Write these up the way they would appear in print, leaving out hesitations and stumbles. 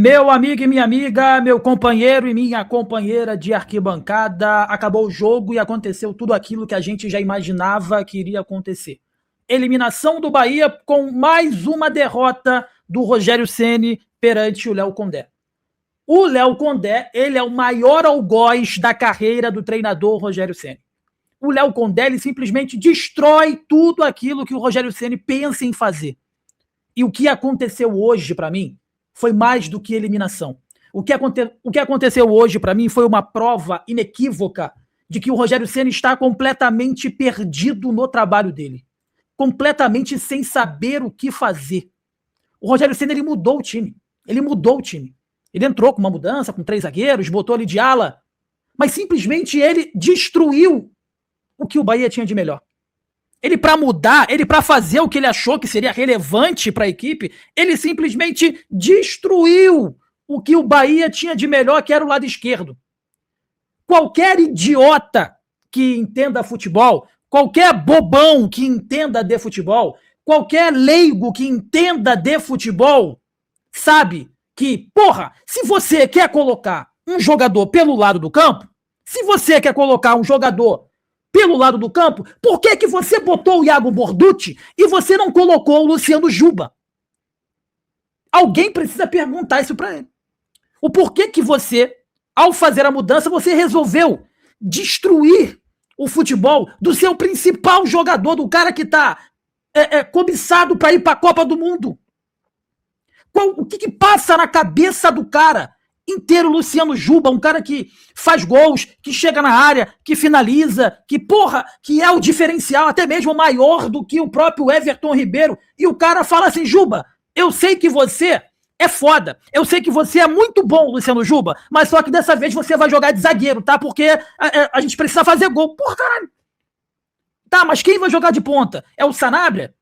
Meu amigo e minha amiga, meu companheiro e minha companheira de arquibancada, acabou o jogo e aconteceu tudo aquilo que a gente já imaginava que iria acontecer. Eliminação do Bahia com mais uma derrota do Rogério Ceni perante o Léo Condé. O Léo Condé, ele é o maior algoz da carreira do treinador Rogério Ceni. O Léo Condé, ele simplesmente destrói tudo aquilo que o Rogério Ceni pensa em fazer. E o que aconteceu hoje para mim foi mais do que eliminação. O que aconteceu hoje, para mim, foi uma prova inequívoca de que o Rogério Ceni está completamente perdido no trabalho dele. Completamente sem saber o que fazer. O Rogério Ceni, ele mudou o time. Ele mudou o time. Ele entrou com uma mudança, com 3 zagueiros, botou ele de ala, mas simplesmente ele destruiu o que o Bahia tinha de melhor. Ele, para mudar, ele, para fazer o que ele achou que seria relevante para a equipe, ele simplesmente destruiu o que o Bahia tinha de melhor, que era o lado esquerdo. Qualquer idiota que entenda futebol, qualquer bobão que entenda de futebol, qualquer leigo que entenda de futebol, sabe que, porra, se você quer colocar um jogador pelo lado do campo, se você quer colocar um jogador pelo lado do campo, por que que você botou o Iago Borducci e você não colocou o Luciano Juba? Alguém precisa perguntar isso para ele. O porquê que você, ao fazer a mudança, você resolveu destruir o futebol do seu principal jogador, do cara que tá cobiçado para ir para a Copa do Mundo? O que passa na cabeça do cara inteiro? Luciano Juba, um cara que faz gols, que chega na área, que finaliza, que é o diferencial, até mesmo maior do que o próprio Everton Ribeiro, e o cara fala assim: Juba, eu sei que você é foda, eu sei que você é muito bom, Luciano Juba, mas só que dessa vez você vai jogar de zagueiro, tá? Porque a gente precisa fazer gol. Porra, caralho. Tá, mas quem vai jogar de ponta? É o Sanabria?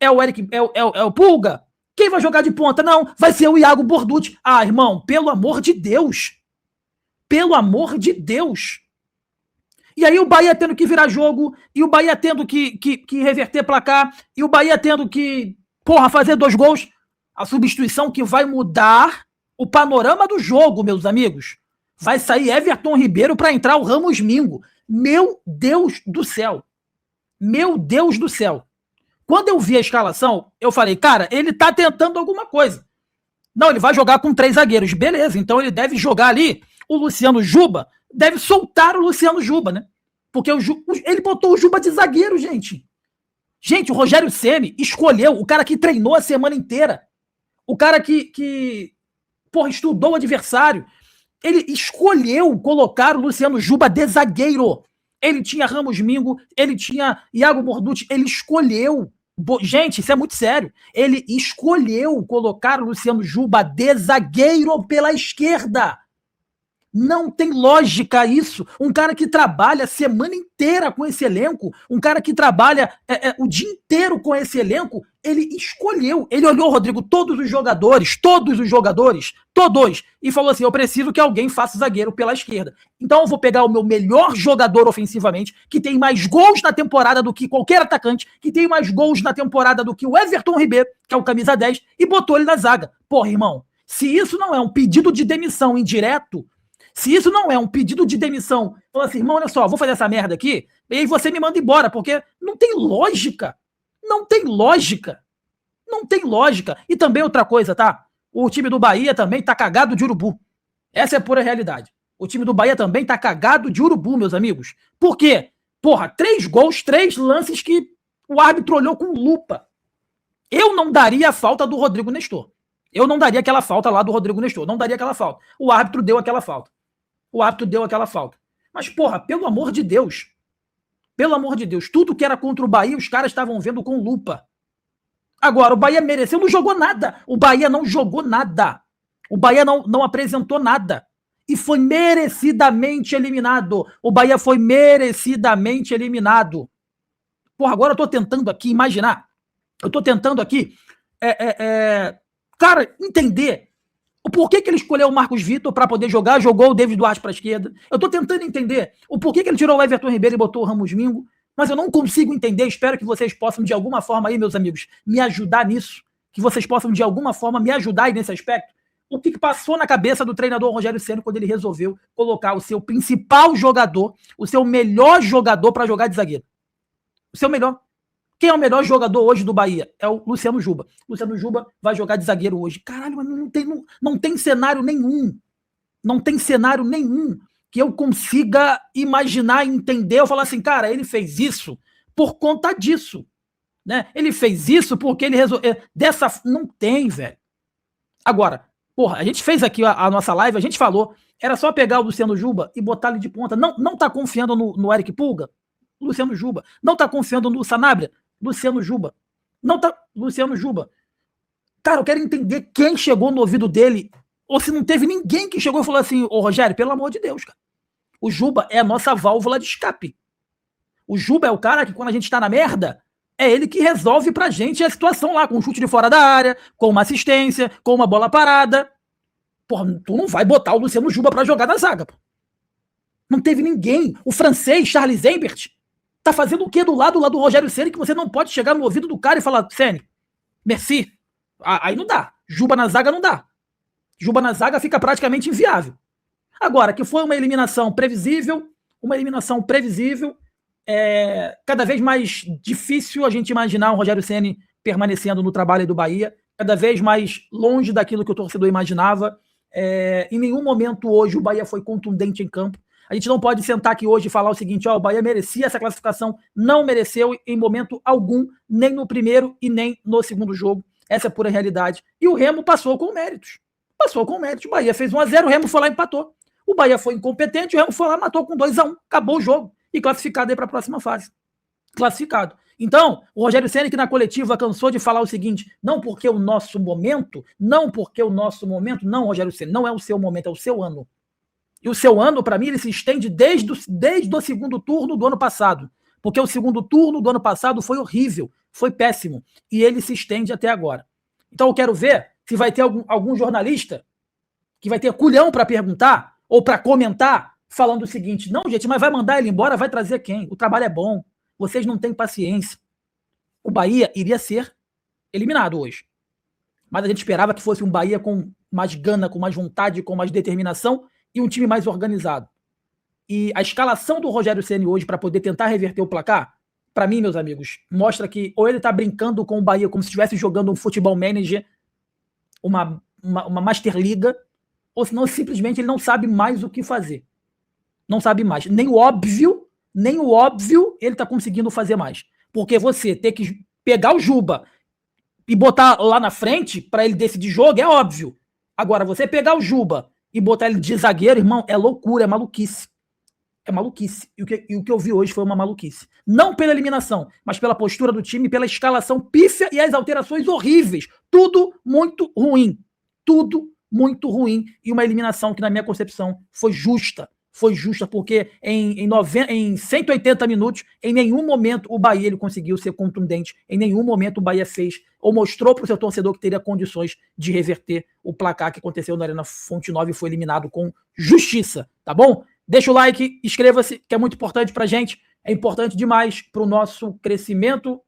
É o Eric? É o Pulga? Quem vai jogar de ponta? Não, vai ser o Iago Borducci. Ah, irmão, pelo amor de Deus. Pelo amor de Deus. E aí o Bahia tendo que virar jogo, e o Bahia tendo que reverter placar, e o Bahia tendo que, fazer 2 gols. A substituição que vai mudar o panorama do jogo, meus amigos. Vai sair Everton Ribeiro para entrar o Ramos Mingo. Meu Deus do céu. Meu Deus do céu. Quando eu vi a escalação, eu falei, cara, ele tá tentando alguma coisa. Não, ele vai jogar com 3 zagueiros. Beleza, então ele deve jogar ali o Luciano Juba, deve soltar o Luciano Juba, né? Porque ele botou o Juba de zagueiro, gente. Gente, o Rogério Ceni escolheu o cara que treinou a semana inteira. O cara que estudou o adversário. Ele escolheu colocar o Luciano Juba de zagueiro. Ele tinha Ramos Mingo, ele tinha Iago Borducci, ele escolheu. Gente, isso é muito sério. Ele escolheu colocar o Luciano Juba de zagueiro pela esquerda. Não tem lógica isso. Um cara que trabalha a semana inteira com esse elenco, um cara que trabalha o dia inteiro com esse elenco, ele escolheu. Ele olhou, Rodrigo, todos os jogadores, todos, e falou assim: eu preciso que alguém faça o zagueiro pela esquerda. Então eu vou pegar o meu melhor jogador ofensivamente, que tem mais gols na temporada do que qualquer atacante, que tem mais gols na temporada do que o Everton Ribeiro, que é o camisa 10, e botou ele na zaga. Porra, irmão, se isso não é um pedido de demissão indireto, se isso não é um pedido de demissão, fala assim, irmão, olha só, vou fazer essa merda aqui, e aí você me manda embora, porque não tem lógica. Não tem lógica. Não tem lógica. E também outra coisa, tá? O time do Bahia também tá cagado de urubu. Essa é a pura realidade. O time do Bahia também tá cagado de urubu, meus amigos. Por quê? 3 gols, 3 lances que o árbitro olhou com lupa. Eu não daria a falta do Rodrigo Nestor. Eu não daria aquela falta lá do Rodrigo Nestor. Não daria aquela falta. O árbitro deu aquela falta. Mas, pelo amor de Deus. Pelo amor de Deus. Tudo que era contra o Bahia, os caras estavam vendo com lupa. Agora, o Bahia mereceu, não jogou nada. O Bahia não jogou nada. O Bahia não apresentou nada. E foi merecidamente eliminado. O Bahia foi merecidamente eliminado. Agora eu tô tentando aqui imaginar. Eu tô tentando aqui, cara, entender o porquê que ele escolheu o Marcos Vitor para poder jogar, jogou o David Duarte para a esquerda. Eu tô tentando entender o porquê que ele tirou o Everton Ribeiro e botou o Ramos Mingo, mas eu não consigo entender. Espero que vocês possam, de alguma forma aí, meus amigos, me ajudar nisso, que vocês possam, de alguma forma, me ajudar aí nesse aspecto. o que passou na cabeça do treinador Rogério Ceni quando ele resolveu colocar o seu principal jogador, o seu melhor jogador para jogar de zagueiro. O seu melhor. Quem é o melhor jogador hoje do Bahia? É o Luciano Juba. Luciano Juba vai jogar de zagueiro hoje. Caralho, mas não tem cenário nenhum. Não tem cenário nenhum que eu consiga imaginar, entender, ou falar assim, cara, ele fez isso por conta disso. Né? Ele fez isso porque ele resolveu. Não tem, velho. Agora, porra, a gente fez aqui a nossa live, a gente falou, era só pegar o Luciano Juba e botar ele de ponta. Não tá confiando no Eric Pulga? Luciano Juba. Não tá confiando no Sanabria? Luciano Juba. Não tá. Luciano Juba. Cara, eu quero entender quem chegou no ouvido dele, ou se não teve ninguém que chegou e falou assim, ô Rogério, pelo amor de Deus, cara. O Juba é a nossa válvula de escape. O Juba é o cara que, quando a gente tá na merda, é ele que resolve pra gente a situação lá, com um chute de fora da área, com uma assistência, com uma bola parada. Porra, tu não vai botar o Luciano Juba pra jogar na zaga, pô. Não teve ninguém. O francês, Charles Embert, tá fazendo o quê do lado lá do Rogério Ceni que você não pode chegar no ouvido do cara e falar, Ceni, merci. Aí não dá. Juba na zaga não dá. Juba na zaga fica praticamente inviável. Agora, que foi uma eliminação previsível, cada vez mais difícil a gente imaginar o Rogério Ceni permanecendo no trabalho do Bahia, cada vez mais longe daquilo que o torcedor imaginava. Em nenhum momento hoje o Bahia foi contundente em campo. A gente não pode sentar aqui hoje e falar o seguinte, o Bahia merecia essa classificação, não mereceu em momento algum, nem no primeiro e nem no segundo jogo. Essa é a pura realidade. E o Remo passou com méritos. O Bahia fez 1-0, o Remo foi lá e empatou. O Bahia foi incompetente, o Remo foi lá e matou com 2-1. Acabou o jogo. E classificado aí para a próxima fase. Classificado. Então, o Rogério Ceni, que na coletiva cansou de falar o seguinte, não, Rogério Ceni, não é o seu momento, é o seu ano. E o seu ano, para mim, ele se estende desde o segundo turno do ano passado. Porque o segundo turno do ano passado foi horrível, foi péssimo. E ele se estende até agora. Então eu quero ver se vai ter algum jornalista que vai ter culhão para perguntar ou para comentar, falando o seguinte, não, gente, mas vai mandar ele embora, vai trazer quem? O trabalho é bom, vocês não têm paciência. O Bahia iria ser eliminado hoje. Mas a gente esperava que fosse um Bahia com mais gana, com mais vontade, com mais determinação e um time mais organizado. E a escalação do Rogério Ceni hoje para poder tentar reverter o placar, para mim, meus amigos, mostra que ou ele tá brincando com o Bahia como se estivesse jogando um futebol manager, uma Master Liga, ou senão simplesmente ele não sabe mais o que fazer. Não sabe mais. Nem o óbvio ele tá conseguindo fazer mais. Porque você ter que pegar o Juba e botar lá na frente para ele decidir jogo é óbvio. Agora, você pegar o Juba e botar ele de zagueiro, irmão, é loucura, é maluquice. É maluquice. E o que eu vi hoje foi uma maluquice. Não pela eliminação, mas pela postura do time, pela escalação pífia e as alterações horríveis. Tudo muito ruim. Tudo muito ruim. E uma eliminação que, na minha concepção, foi justa. Foi justa porque em 180 minutos, em nenhum momento o Bahia ele conseguiu ser contundente. Em nenhum momento o Bahia fez ou mostrou para o seu torcedor que teria condições de reverter o placar que aconteceu na Arena Fonte Nova e foi eliminado com justiça. Tá bom? Deixa o like, inscreva-se, que é muito importante pra gente, é importante demais pro nosso crescimento